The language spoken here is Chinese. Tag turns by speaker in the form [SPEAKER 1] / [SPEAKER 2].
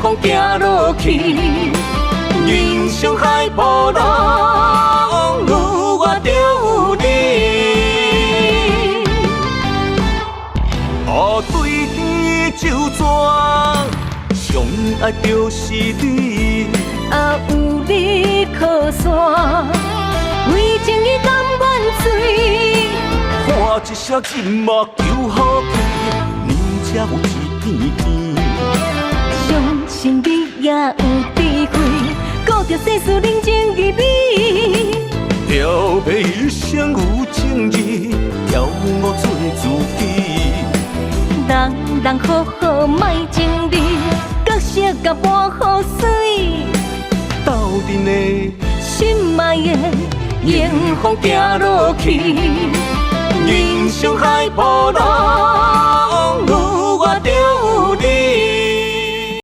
[SPEAKER 1] 风行落去，人生海波浪，有我就有你。哦，对天就蛇，上爱就是你。
[SPEAKER 2] 啊，有你靠山，为情义甘愿醉。
[SPEAKER 1] 看一声金马求好气，你才有一片天。
[SPEAKER 2] 相信你也有智慧，顾着世事人情义理。
[SPEAKER 1] 调配一生有情义，调我做自己。
[SPEAKER 2] 人人好好莫情理，角色甲半好水。
[SPEAKER 1] 斗阵的
[SPEAKER 2] 心爱的
[SPEAKER 1] 迎风行落去，人生海波浪。